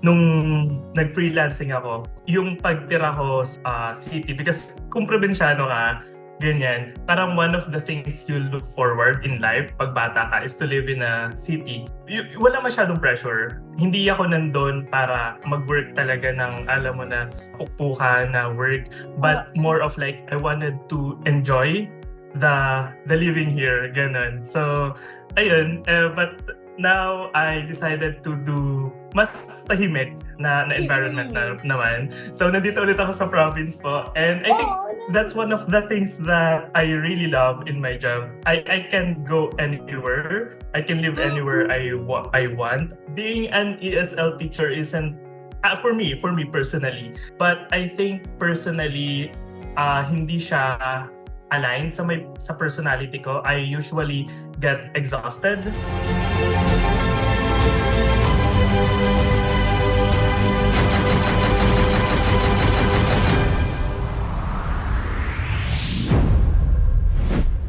nung nag-freelancing ako, yung pagtira ko sa city, because kung probinsyano ka, ganyan, parang one of the things you look forward in life pag bata ka is to live in a city. Wala masyadong pressure. Hindi ako nandun para mag-work talaga ng, alam mo na, pukpukan na work, but more of like, I wanted to enjoy the living here, ganun. So, ayun, but now I decided to do mas tahimik na environment na naman. So, nandito ulit ako sa province po. And I think that's one of the things that I really love in my job. I can go anywhere. I can live anywhere I want. Being an ESL teacher isn't for me personally. But I think personally, hindi siya aligned sa personality ko. I usually get exhausted.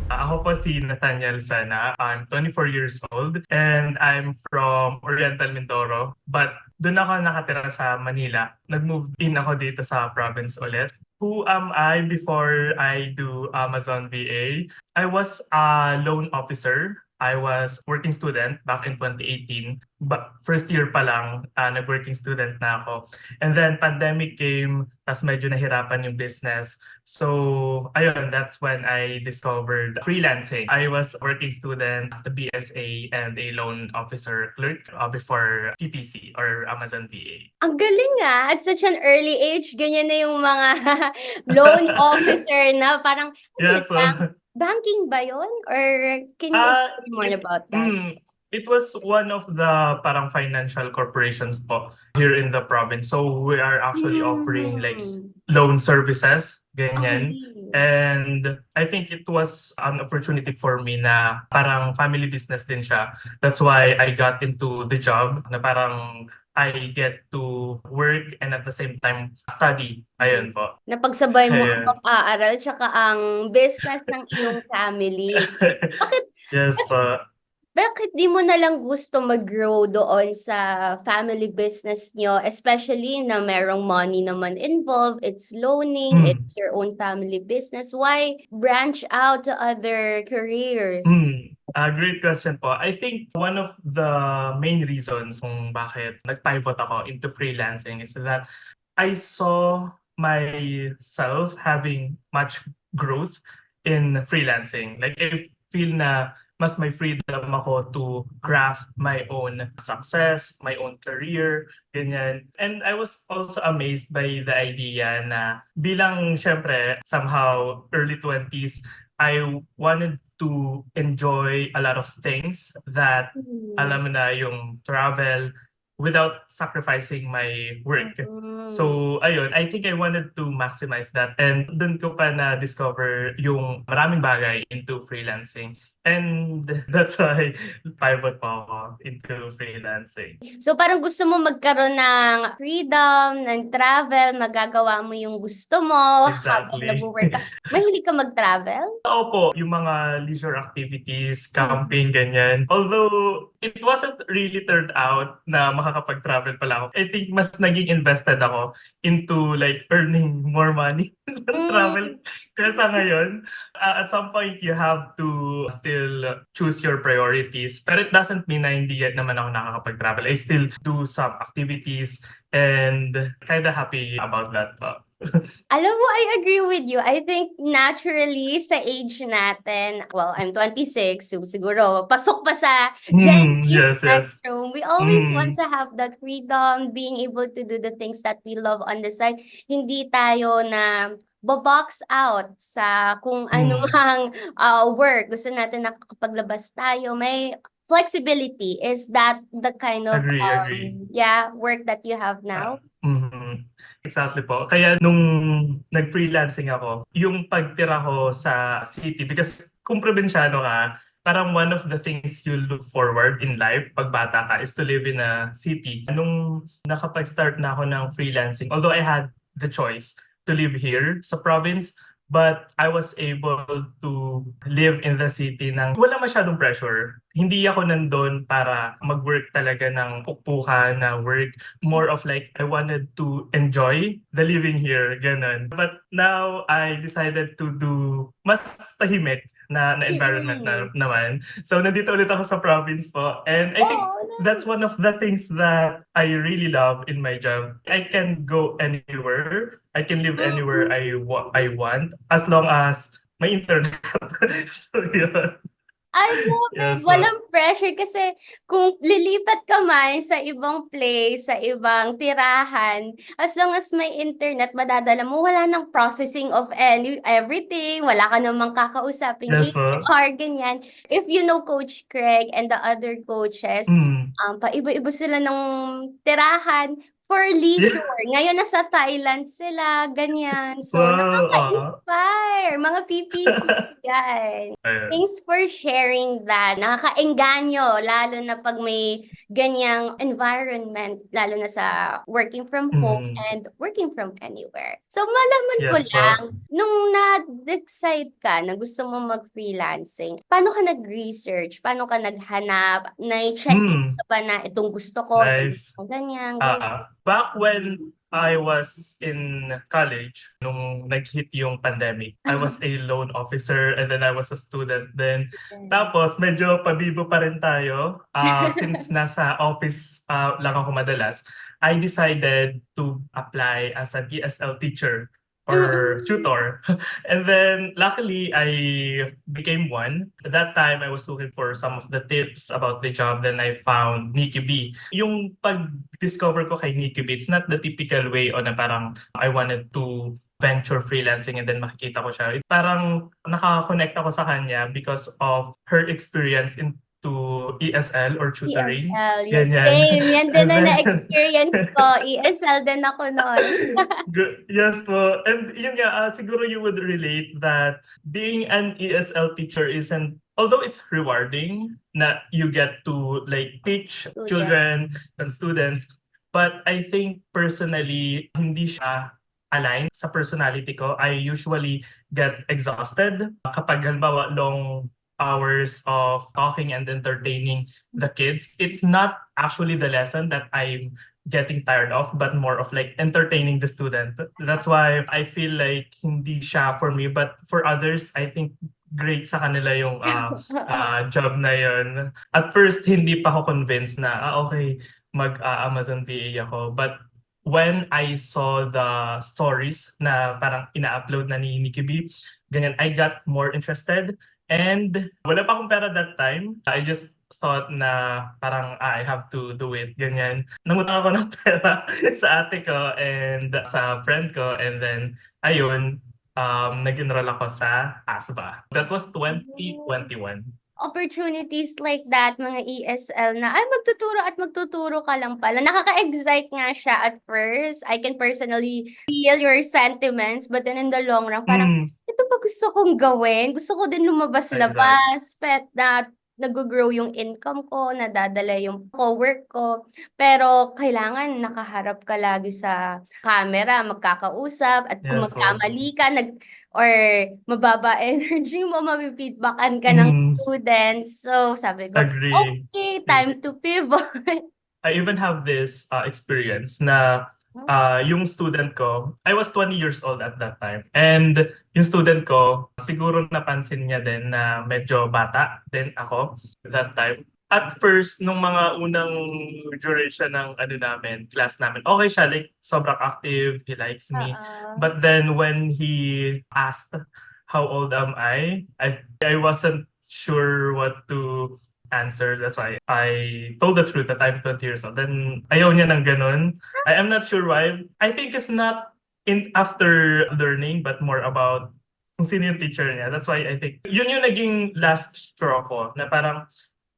Ako po si Nathaniel Sana. I'm 24 years old and I'm from Oriental Mindoro. But doon ako nakatira sa Manila. Nag-move in ako dito sa province ulit. Who am I before I do Amazon VA? I was a loan officer. I was working student back in 2018. But first year pa lang, nag-working student na ako. And then pandemic came, tas medyo nahirapan yung business. So, ayun, that's when I discovered freelancing. I was working student as a BSA and a loan officer clerk before PPC or Amazon VA. Ang galing nga, at such an early age, ganyan na yung mga loan officer na parang, ano yun, Yes, banking ba yun? Or can you explain more it about that? it was one of the parang financial corporations po here in the province. So we are actually offering like Hmm. loan services, ganyan. Okay. And I think it was an opportunity for me na parang family business din siya. That's why I got into the job na parang I get to work and at the same time study. Ayun po. Napagsabay mo ang Ayun. pag-aaral tsaka ang business ng iyong family. Bakit, Yes po. bakit di mo na lang gusto mag-grow doon sa family business nyo, especially na merong money naman involved, it's loaning, Hmm. it's your own family business. Why branch out to other careers? Great question po. I think one of the main reasons kung bakit nag-pivot ako into freelancing is that I saw myself having much growth in freelancing. Like I feel na mas may freedom ako to craft my own success, my own career, ganyan. And I was also amazed by the idea na bilang syempre somehow early 20s, I wanted to enjoy a lot of things that Hmm. alam mo na yung travel without sacrificing my work. Mm. So, ayun, I think I wanted to maximize that. And doon ko pa na-discover yung maraming bagay into freelancing. And that's why pivot po ako into freelancing. So parang gusto mo magkaroon ng freedom, ng travel, magagawa mo yung gusto mo habang Exactly. nag-work ka. Mahilig ka mag-travel? Opo, yung mga leisure activities, Mm. camping, ganyan. Although, it wasn't really turned out na makakapag-travel pala ako. I think mas naging invested ako into like earning more money than travel. Mm. Kaya sa ngayon, at some point, you have to still choose your priorities. Pero it doesn't mean na hindi yet naman ako nakakapag-travel. I still do some activities and kinda happy about that po. Alam mo, I agree with you. I think naturally sa age natin, well, I'm 26, so siguro pasok pa sa Gen Z Yes, yes. spectrum. We always want Mm. to have that freedom, being able to do the things that we love on the side. Hindi tayo na box out sa kung ano Mm. mang work. Gusto natin nakakapaglabas tayo. May flexibility. Is that the kind of Agree. yeah, work that you have now? Mhm. Exactly po. Kaya nung nag-freelancing ako, yung pagtira ko sa city, because kung probinsyano ka, parang one of the things you look forward in life pag bata ka is to live in a city. Nung nakapag-start na ako ng freelancing, although I had the choice to live here sa province, but I was able to live in the city nang wala masyadong pressure. hindi ako nandun para mag-work talaga ng pukpukan na work. More of like, I wanted to enjoy the living here, ganun. But now, I decided to do mas tahimik na environment Mm. naman. So, nandito ulit ako sa province po. And I think Oh, that's one of the things that I really love in my job. I can go anywhere. I can live anywhere mm. I want as long as may internet. So, yun. I love it. Yes po. Walang pressure kasi kung lilipat ka man sa ibang place, sa ibang tirahan, as long as may internet, madadala mo, wala nang processing of everything, wala ka namang kakausaping Yes po. HR, ganyan. If you know Coach Craig and the other coaches, Mm. paiba-iba sila ng tirahan for Yeah. leisure. Ngayon nasa Thailand sila, ganyan. So, Wow. nakaka-inspire. Mga PPT yan. Ayun. Thanks for sharing that. Nakakaengganyo, lalo na pag may ganyang environment, lalo na sa working from home Mm. and working from anywhere. So, malaman ko Yes lang, po. nung na-decide ka na gusto mo mag-freelancing, paano ka nag-research? Paano ka naghanap? Na-check Mm. ka ba na itong gusto ko, itong gusto Nice. ko, ganyan, ganyan. Back when I was in college, nung nag-hit yung pandemic, I was a loan officer and then I was a student then. Tapos medyo pabibo pa rin tayo. Since nasa office lang ako madalas, I decided to apply as an ESL teacher or Mm-mm. tutor. And then luckily I became one. At that time I was looking for some of the tips about the job. Then I found Nikki B. Yung pag-discover ko kay Nikki B, it's not the typical way o na parang I wanted to venture freelancing and then makikita ko siya. Parang nakaka-connect ako sa kanya because of her experience into ESL or tutoring. ESL, yes, Ganyan. same. Yan din And na then na-experience ko. ESL din ako noon. Yes po. And yun nga, siguro you would relate that being an ESL teacher isn't, although it's rewarding na you get to like teach Student. children and students, but I think personally, hindi siya align sa personality ko. I usually get exhausted kapag halimbawa long hours of talking and entertaining the kids. It's not actually the lesson that I'm getting tired of, but more of like entertaining the student. That's why I feel like hindi siya for me, but for others, I think great sa kanila yung job na yun. At first, hindi pa ako convinced na, okay, mag-Amazon VA ako. But when I saw the stories na parang ina-upload na ni Nikki B, ganyan, I got more interested. And wala pa akong pera that time. I just thought na parang I have to do it, ganyan. Nangutang ako ng pera sa ate ko and sa friend ko and then ayun, nag-enroll ako sa ASBA. That was 2021. Opportunities like that, mga ESL na, ay, magtuturo at magtuturo ka lang pala. Nakaka-excite nga siya at first. I can personally feel your sentiments, but then in the long run, parang, Mm, ito ba gusto kong gawin? Gusto ko din exact. lumabas-labas, pet na nag-grow yung income ko, nadadala yung work ko. Pero kailangan nakaharap ka lagi sa camera, magkakausap, at kung Yes po. magkamali ka, or mababa energy mo, mabibigbakan ka ng Mm, students. So, sabi ko, agree. okay, time to pivot. I even have this experience na yung student ko, I was 20 years old at that time. And yung student ko, siguro napansin niya din na medyo bata din ako that time. At first, nung mga unang duration ng ano namin, class namin, okay siya, like sobrang active, he likes me. Oo. But then when he asked how old am I wasn't sure what to answer. That's why I told the truth that I'm 20 years old. Then ayaw niya ng ganun. I am not sure why. I think it's not in after learning but more about kung sino yung teacher niya. That's why I think yun yung naging last straw ko na parang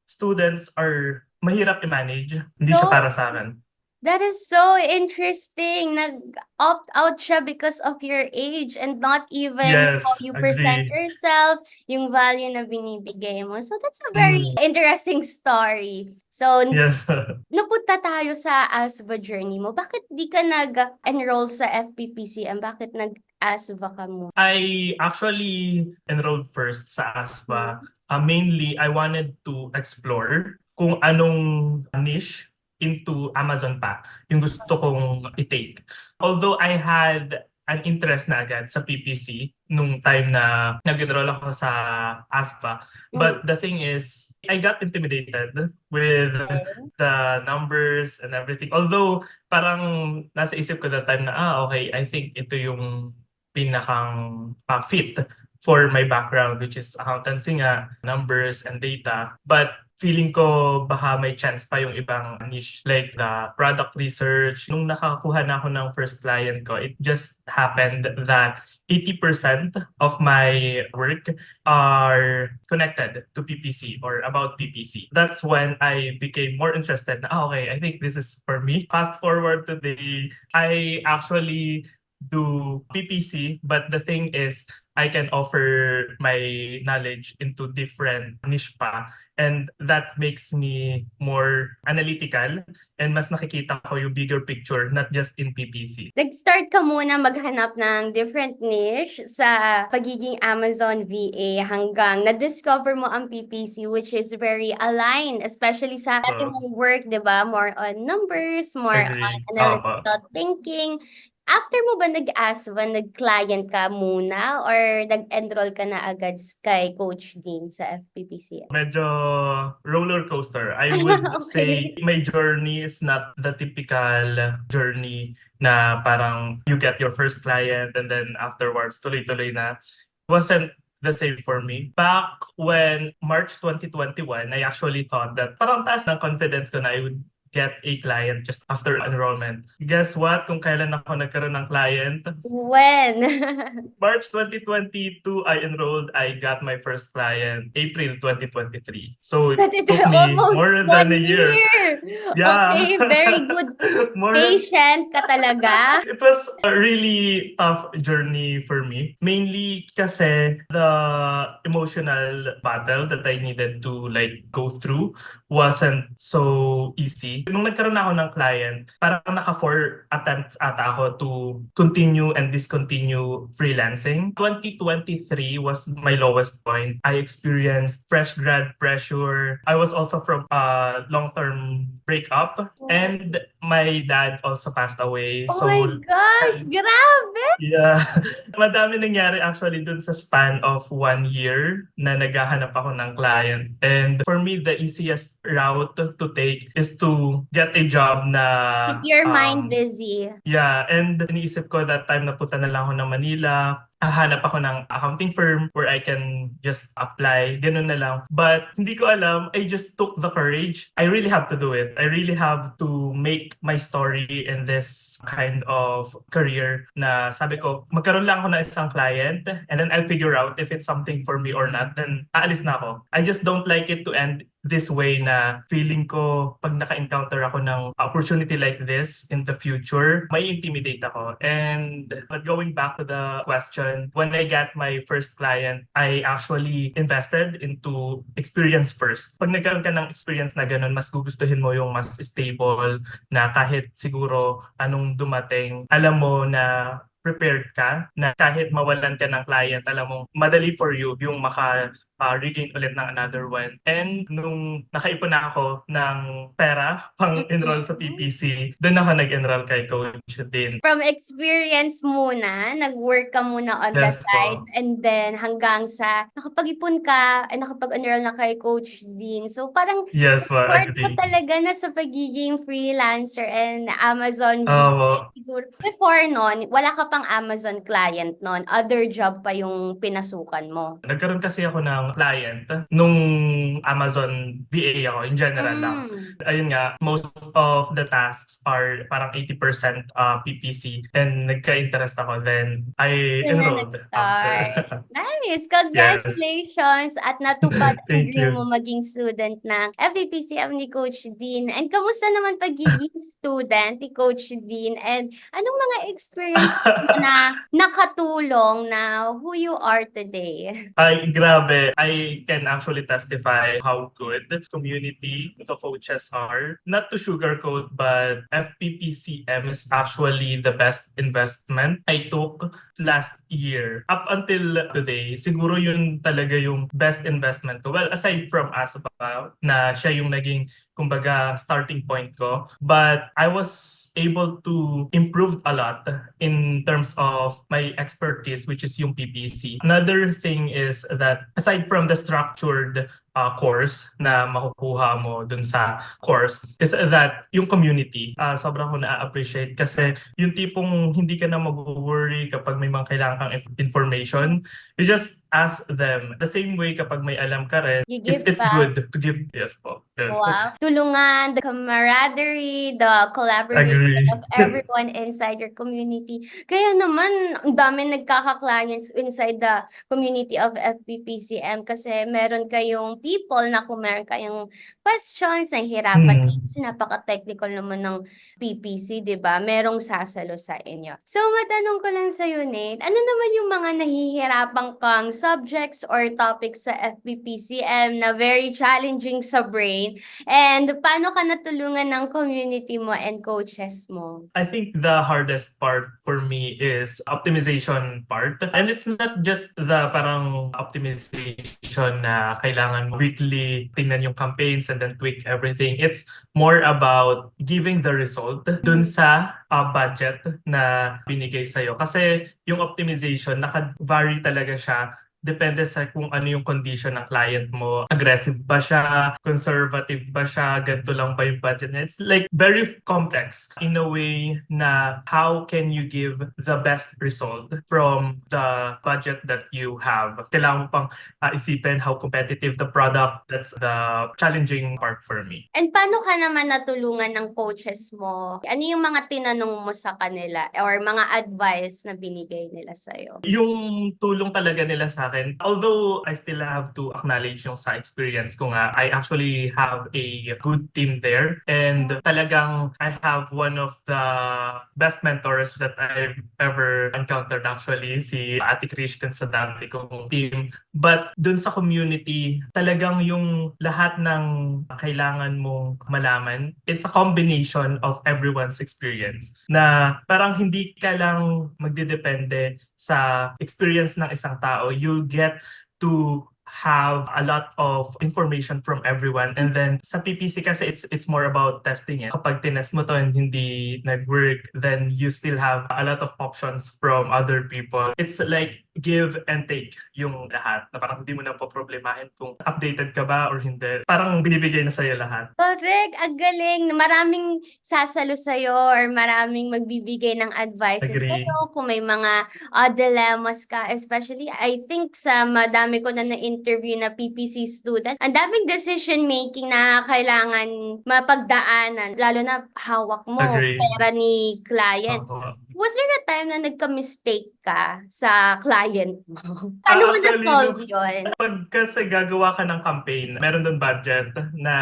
students are mahirap i-manage. Hindi siya So, para sa akin. that is so interesting. Nag-opt out siya because of your age and not even how Yes, you present agree. yourself, yung value na binibigay mo. So that's a very Mm, interesting story. So, yes. napunta tayo sa ASVA journey mo. Bakit di ka nag-enroll sa FPPCM? Bakit ASVA ka mo? I actually enrolled first sa ASPA. Mainly, I wanted to explore kung anong niche into Amazon pa yung gusto kong i-take. Although I had an interest na agad sa PPC nung time na nag-enroll ako sa ASPA. Mm. But the thing is, I got intimidated with Okay. the numbers and everything. Although, parang nasa isip ko that time na, okay, I think ito yung pinakang fit for my background, which is accountancy nga, numbers and data. But feeling ko baka may chance pa yung ibang niche like the product research. Nung nakakuha na ako ng first client ko, it just happened that 80% of my work are connected to PPC or about PPC. That's when I became more interested na, okay, I think this is for me. Fast forward today, I actually do PPC, but the thing is, I can offer my knowledge into different niche pa. And that makes me more analytical and mas nakikita ko yung bigger picture, not just in PPC. Nag-start ka muna maghanap ng different niche sa pagiging Amazon VA hanggang na-discover mo ang PPC, which is very aligned, especially sa ating So, work, di ba? More on numbers, more on agree. analytical thinking. After mo ba nag-ASVA, nag-client ka muna or nag-enroll ka na agad kay Coach Dean sa FPPC? Medyo roller coaster. I would say Okay. my journey is not the typical journey na parang you get your first client and then afterwards tuloy-tuloy na. Wasn't the same for me. Back when March 2021, I actually thought that parang taas ng confidence ko na I would get a client just after enrollment. Guess what? Kung kailan ako nagkaroon ng client, When? March 2022, I enrolled. I got my first client April 2023. So it But it took me almost more than 1 a year. year. Yeah. Okay, very good. More. Patient ka talaga. It was a really tough journey for me. Mainly kasi the emotional battle that I needed to like go through wasn't so easy. Nung nagkaroon ako ng client, parang naka 4 attempts ata ako to continue and discontinue freelancing. 2023 was my lowest point. I experienced fresh grad pressure. I was also from a long-term breakup and my dad also passed away. Oh my So gosh, grabe! yeah, madami nangyari actually dun sa span of 1 year na naghahanap ako ng client. And for me, the easiest route to take is to get a job na Keep your mind busy. yeah, and iniisip ko that time na punta na lang ako ng Manila, hahanap ako ng accounting firm where I can just apply, ganun na lang. But hindi ko alam, I just took the courage. I really have to do it. I really have to make my story in this kind of career na sabi ko, magkaroon lang ako ng isang client and then I'll figure out if it's something for me or not. Then aalis na ako. I just don't like it to end this way na feeling ko pag naka-encounter ako ng opportunity like this in the future, may intimidate ako. And but going back to the question, when I got my first client, I actually invested into experience first. Pag nagkaroon ka ng experience na ganun, mas gugustuhin mo yung mas stable na kahit siguro anong dumating, alam mo na prepared ka na kahit mawalan ka ng client, alam mo, madali for you yung regain ulit ng another one. And nung nakaipon na ako ng pera pang-enroll sa Mhm. PPC, doon ako nag-enroll kay Coach Din. From experience muna, nag-work ka muna on the Yes side, po. and then hanggang sa nakapag-ipon ka, ay nakapag-enroll na kay Coach Dean. So parang Yes po, effort mo agree. talaga na sa pagiging freelancer and Amazon VA. Oo. Siguro, before nun, wala ka pang Amazon client nun. Other job pa yung pinasukan mo. Nagkaroon kasi ako ng client nung Amazon VA ako in general lang. Mm. Ayun nga, most of the tasks are parang 80% PPC and nagka-interest ako. Then I Doon na enrolled after. nag-start. Nice! Yes. Congratulations! At natupad ang Thank dream mo you. maging student ng FEPCM ni Coach Dean. And kamusta naman pagiging student ni Coach Dean? And anong mga experience mo na nakatulong na who you are today? Ay, grabe. I can actually testify how good community the coaches are. Not to sugarcoat, but FPPCM is actually the best investment I took last year. Up until today, siguro yun talaga yung best investment ko. Well, aside from Asapa, na siya yung naging, kumbaga, starting point ko. But I was able to improve a lot in terms of my expertise, which is yung PPC. Another thing is that aside from the structured course na makukuha mo dun sa course is that yung community, sobrang ko na-appreciate kasi yung tipong hindi ka na mag-worry kapag may mga kailangan kang information. You just ask them. The same way kapag may alam ka rin, You give it's back. good to give this po. Yun. Wow. Tulungan, the camaraderie, the collaboration Agree. of everyone inside your community. Kaya naman, ang dami nagkaka-clients inside the community of FPPCM kasi meron kayong people na kung meron kayong questions, nahihirapan kayo kasi napaka-technical naman ng PPC, di ba? Merong sasalo sa inyo. So, matanong ko lang sa'yo, Nate, ano naman yung mga nahihirapan kang subjects or topics sa FPPCM na very challenging sa brain? And paano ka natulungan ng community mo and coaches mo? I think the hardest part for me is optimization part. And it's not just the parang optimization na kailangan mo weekly tingnan yung campaigns and then tweak everything. It's more about giving the result dun sa budget na binigay sa'yo. Kasi yung optimization, naka-vary talaga siya. Depende sa kung ano yung condition ng client mo. Aggressive ba siya? Conservative ba siya? Ganito lang ba yung budget niya? It's like very complex in a way na how can you give the best result from the budget that you have. Kailangan mo pang isipin how competitive the product. That's the challenging part for me. And paano ka naman natulungan ng coaches mo? Ano yung mga tinanong mo sa kanila or mga advice na binigay nila sa'yo? Yung tulong talaga nila sa akin, although I still have to acknowledge yung sa experience ko nga, I actually have a good team there. And talagang I have one of the best mentors that I've ever encountered actually, si Ate Christian sa dati kong team. But dun sa community, talagang yung lahat ng kailangan mong malaman, it's a combination of everyone's experience. Na parang hindi ka lang magdidepende sa experience ng isang tao. You'll get to have a lot of information from everyone, and then sa PPC kasi it's more about testing it. Kapag tinest mo to and hindi nag-work, then you still have a lot of options from other people. It's like give and take yung lahat, na parang hindi mo na poproblemahin kung updated ka ba or hindi. Parang binibigay na sa'yo lahat. Correct, ang galing. Maraming sasalo sa'yo or maraming magbibigay ng advices Agree. sa'yo kung may mga dilemmas ka. Especially, I think sa madami ko na na-interview na PPC student, ang daming decision-making na kailangan mapagdaanan. Lalo na hawak mo, Agree. pera ni client. Oo. Was there a time na nagka-mistake ka sa client mo? Paano mo Actually, na-solve yun? pag kasi gagawa ka ng campaign, meron doon budget na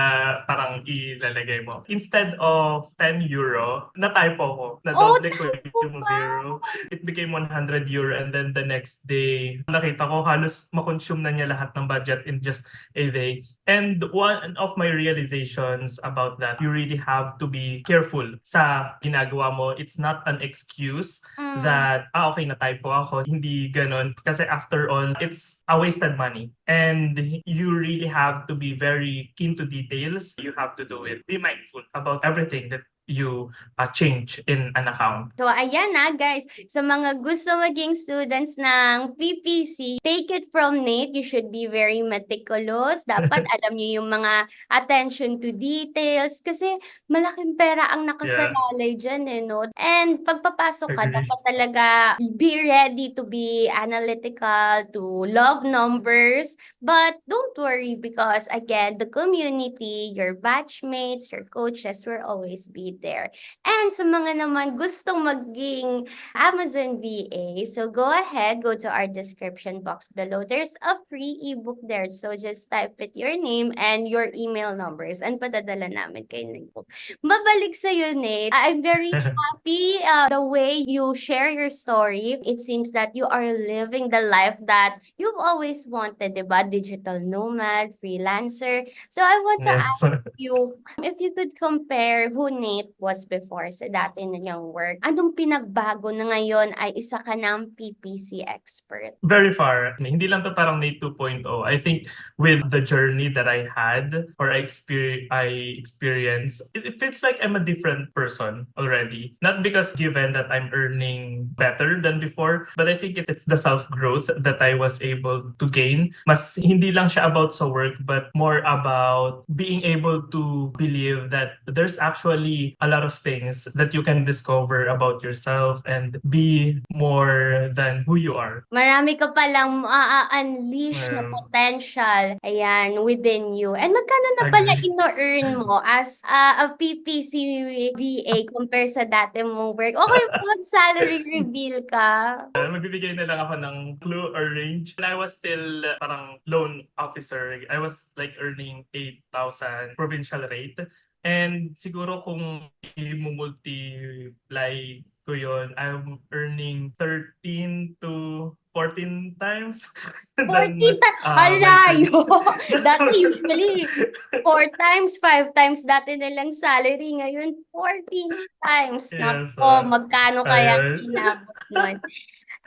parang ilalagay mo. Instead of 10 euro, na-typo ko. Na-double ko yung pa. zero. It became 100 euro, and then the next day, nakita ko halos makonsume na niya lahat ng budget in just a day. And one of my realizations about that, you really have to be careful sa ginagawa mo. It's not an excuse that, okay, na-typo ako. Hindi ganon. Kasi after all, it's a wasted money. And you really have to be very keen to details. You have to do it. Be mindful about everything that you change in an account. So, ayan na guys. Sa mga gusto maging students ng PPC, take it from Nate. You should be very meticulous. Dapat alam niyo yung mga attention to details kasi malaking pera ang nakasalalay dyan no? And pagpapasok ka, Agree. dapat talaga be ready to be analytical, to love numbers. But don't worry because again, the community, your batchmates, your coaches will always be there. And sa mga naman gustong maging Amazon VA, so go ahead, go to our description box below. There's a free ebook there. So just type it your name and your email numbers and padadala namin kayo ng book. Mabalik sa'yo, Nate. I'm very happy the way you share your story. It seems that you are living the life that you've always wanted, diba? digital nomad, freelancer. So I want to Yes. you, if you could compare who Nate was before sa dati niyang work, anong pinagbago na ngayon ay isa ka ng PPC expert? Very far. Hindi lang to parang Nate 2.0. I think with the journey that I had or I experienced, it feels like I'm a different person already. Not because given that I'm earning better than before, but I think it's the self-growth that I was able to gain. Mas hindi lang siya about sa work, but more about being able to believe that there's actually a lot of things that you can discover about yourself and be more than who you are. Marami ka palang unleash na Um, potential, ayan, within you. And magkano na pala Agree. ino-earn mo as a PPC VA compare sa dati mong work? Okay, mag-salary reveal ka. Magbibigay na lang ako ng clue or range. When I was still parang loan officer, I was like earning 8,000 provincial rate. And siguro kung i-multiply ko yun, I'm earning 13 to 14 times 14 than times, my previous. alayo. Dati usually 4 times, 5 times dati nilang salary. Ngayon, 14 times. Yes. Nako, magkano kaya Ayun. inabot nun?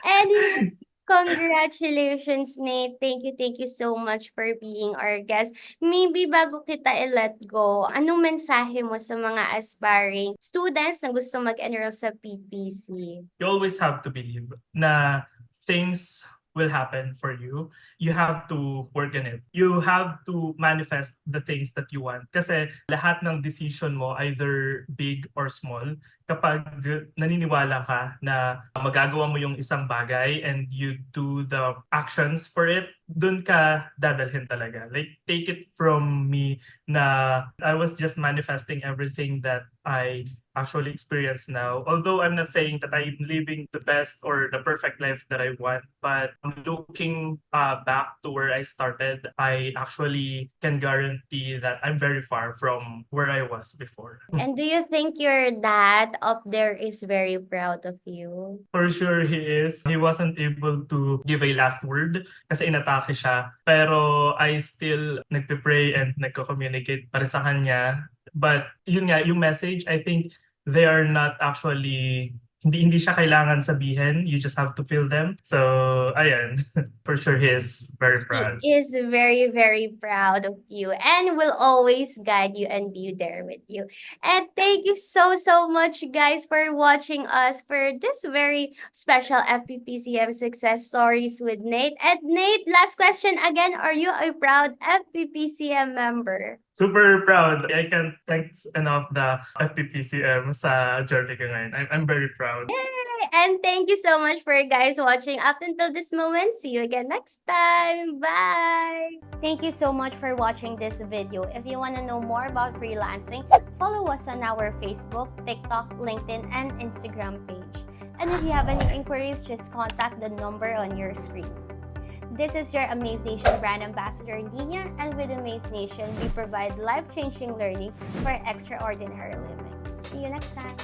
Anyway, congratulations, Nate. Thank you so much for being our guest. Maybe bago kita i-let go, anong mensahe mo sa mga aspiring students na gusto mag-enroll sa PPC? You always have to believe na things will happen for you. You have to work on it. You have to manifest the things that you want. Kasi lahat ng decision mo, either big or small, kapag naniniwala ka na magagawa mo yung isang bagay and you do the actions for it, dun ka dadalhin talaga. Like, take it from me na I was just manifesting everything that I actually experience now. Although I'm not saying that I'm living the best or the perfect life that I want, but looking back to where I started, I actually can guarantee that I'm very far from where I was before. And do you think your dad up there is very proud of you? For sure he is. He wasn't able to give a last word kasi inatake siya. Pero I still nagpe-pray and nagko-communicate pa rin sa kanya. But yun nga, yung message, I think they are not actually, hindi siya kailangan sabihin. You just have to feel them. So, ayan. For sure he is very proud. He is very, very proud of you and will always guide you and be there with you. And thank you so, so much, guys, for watching us for this very special FPPCM Success Stories with Nate. And Nate, last question again. Are you a proud FPPCM member? Super proud. I can't thank enough the FPPCM sa journey ko ngayon. I'm very proud. And thank you so much for guys watching up until this moment. See you again next time. Bye! Thank you so much for watching this video. If you want to know more about freelancing, follow us on our Facebook, TikTok, LinkedIn, and Instagram page. And if you have any inquiries, just contact the number on your screen. This is your Amaze Nation brand ambassador, Nina, and with Amaze Nation, we provide life-changing learning for extraordinary living. See you next time.